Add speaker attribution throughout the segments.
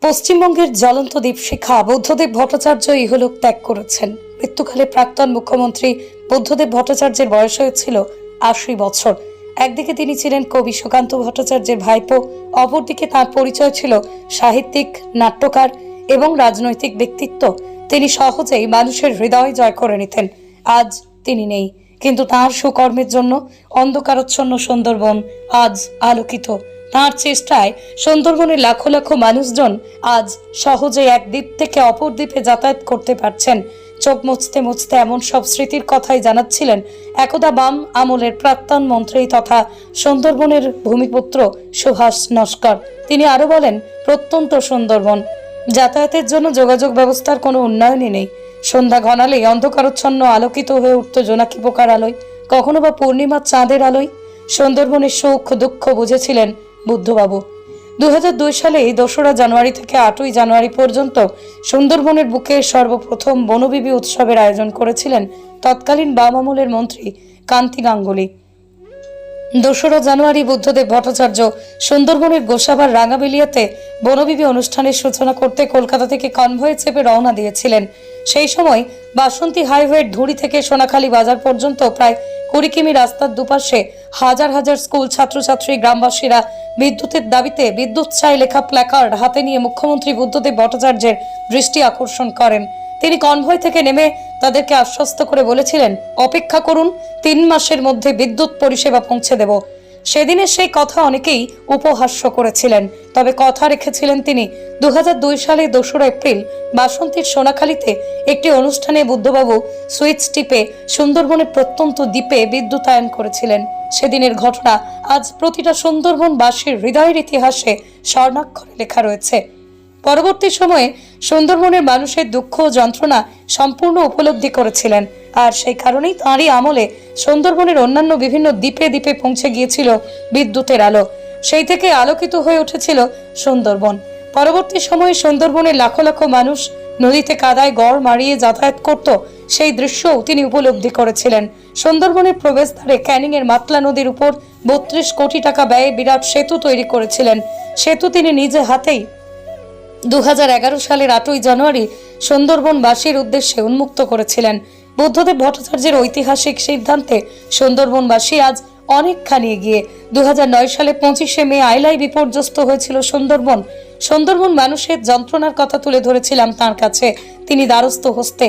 Speaker 1: পশ্চিমবঙ্গের জ্বলন্ত দীপশিখা বুদ্ধদেব ভট্টাচার্য ইহলোক ত্যাগ করেছেন। মৃত্যুকালে প্রাক্তন মুখ্যমন্ত্রী বুদ্ধদেব ভট্টাচার্যের বয়স হয়েছিল ৮০ বছর। একদিকে তিনি ছিলেন কবি সুকান্ত ভট্টাচার্যের ভাইপো, অপরদিকে তাঁর পরিচয় ছিল সাহিত্যিক, নাট্যকার এবং রাজনৈতিক ব্যক্তিত্ব। তিনি সহজেই মানুষের হৃদয় জয় করে নিতেন। আজ তিনি নেই, কিন্তু তাঁর সুকর্মের জন্য অন্ধকারচ্ছন্ন সুন্দরবন আজ আলোকিত। তাঁর চেষ্টায় সুন্দরবনের লাখো লাখো মানুষজন আজ সহজে এক দ্বীপ থেকে অপর দ্বীপে যাতায়াত করতে পারছেন। চোখ মুছতে মুছতে এমন সব স্মৃতির কথাই জানাচ্ছিলেন একদা বাম আমলের প্রাক্তন মন্ত্রী তথা সুন্দরবনের ভূমিপুত্র সুভাষ নস্কর। তিনি আরো বলেন, প্রত্যন্ত সুন্দরবন যাতায়াতের জন্য যোগাযোগ ব্যবস্থার কোনো উন্নয়নই নেই। সন্ধ্যা ঘনালেই অন্ধকারচ্ছন্ন আলোকিত হয়ে উঠত জোনাকি পোকার আলোয়, কখনো বা পূর্ণিমার চাঁদের আলোয়। সুন্দরবনের সুখ দুঃখ বুঝেছিলেন বুদ্ধবাবু। 2002 সালে 2রা জানুয়ারি থেকে 8ই জানুয়ারি পর্যন্ত সুন্দরবনের বুকে সর্বপ্রথম বনবিবি উৎসবের আয়োজন করেছিলেন তৎকালীন বাম আমলের মন্ত্রী কান্তি গাঙ্গুলি। 2রা জানুয়ারি বুদ্ধদেব ভট্টাচার্য সুন্দরবনের গোসাবার রাঙাবেলিয়াতে বনবিবি অনুষ্ঠানের সূচনা করতে কলকাতা থেকে কনভয়ে চেপে রওনা দিয়েছিলেন। সেই সময় বাসন্তী হাইওয়ের ধুরি থেকে সোনাখালী বাজার পর্যন্ত প্রায় 20 কিমি রাস্তার দুপাশে হাজার হাজার স্কুল ছাত্রছাত্রী, গ্রামবাসীরা বিদ্যুতের দাবিতে বিদ্যুৎ চাই লেখা প্ল্যাকার্ড হাতে নিয়ে মুখ্যমন্ত্রী বুদ্ধদেব ভট্টাচার্যের দৃষ্টি আকর্ষণ করেন। তিনি কনভয় থেকে নেমে তাদেরকে আশ্বস্ত করে বলেছিলেন, অপেক্ষা করুন, 3 মাসের মধ্যে বিদ্যুৎ পরিষেবা পৌঁছে দেব। সেদিনের সেই কথা অনেকেই উপহাস্য করেছিলেন, তবে কথা রেখেছিলেন তিনি। 2002 সালে 2রা এপ্রিল বাসন্তীর সোনাখালীতে একটি অনুষ্ঠানে বুদ্ধবাবু সুইচ টিপে সুন্দরবনের প্রত্যন্ত দ্বীপে বিদ্যুতায়ন করেছিলেন। সেদিনের ঘটনা আজ প্রতিটা সুন্দরবনবাসীর হৃদয়ের ইতিহাসে স্বর্ণাক্ষরে লেখা রয়েছে। পরবর্তী সময়ে সুন্দরবনের মানুষের দুঃখ ও যন্ত্রণা সম্পূর্ণ উপলব্ধি করেছিলেন, আর সেই কারণেই তাঁরই আমলে সুন্দরবনের অন্যান্য বিভিন্ন দ্বীপে দ্বীপে পৌঁছে গিয়েছিল বিদ্যুতের আলো। সেই থেকে আলোকিত হয়ে উঠেছিল সুন্দরবন। পরবর্তী সময়ে সুন্দরবনের লাখো লাখো মানুষ নদীতে কাদায় গড় মারিয়ে যাতায়াত করত, সেই দৃশ্যও তিনি উপলব্ধি করেছিলেন। সুন্দরবনের প্রবেশদ্বারে ক্যানিং এর মাতলা নদীর উপর 32 কোটি টাকা ব্যয়ে বিরাট সেতু তৈরি করেছিলেন। সেতু তিনি নিজে হাতেই 2011 সালের 8ই জানুয়ারি সুন্দরবনবাসীর উদ্দেশ্যে উন্মুক্ত করেছিলেন। বুদ্ধদেব ভট্টাচার্যের ঐতিহাসিক সিদ্ধান্তে সুন্দরবনবাসী আজ অনেকখানি এগিয়ে। 2009 সালে 25শে মে আইলায় বিপর্যস্ত হয়েছিল সুন্দরবন। সুন্দরবন মানুষের যন্ত্রণার কথা তুলে ধরেছিলাম তার কাছে। তিনি দ্বারস্থ হস্তে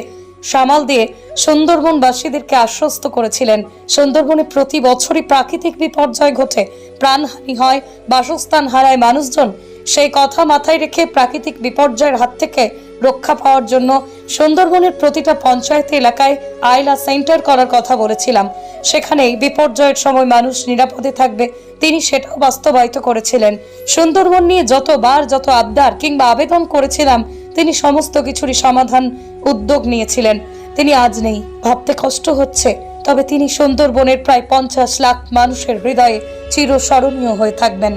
Speaker 1: সামাল দিয়ে সুন্দরবনবাসীদেরকে আশ্বস্ত করেছিলেন। সুন্দরবনে প্রতি বছরই প্রাকৃতিক বিপর্যয় ঘটে, প্রাণহানি হয়, বাসস্থান হারায় মানুষজন। সেই কথা মাথায় রেখে প্রাকৃতিক বিপর্যয়ের হাত থেকে রক্ষা পাওয়ার জন্য সুন্দরবনের প্রতিটা পঞ্চায়েত এলাকায় আইলা সেন্টার করার কথা বলেছিলাম। সেখানেই বিপর্যয়ের সময় মানুষ নিরাপদে থাকবে, তিনি সেটাও বাস্তবায়িত করেছিলেন। সুন্দরবন নিয়ে যত আবদার কিংবা আবেদন করেছিলাম, তিনি সমস্ত কিছুরই সমাধান উদ্যোগ নিয়েছিলেন। তিনি আজ নেই, ভাবতে কষ্ট হচ্ছে, তবে তিনি সুন্দরবনের প্রায় 50 লাখ মানুষের হৃদয়ে চিরস্মরণীয় হয়ে থাকবেন।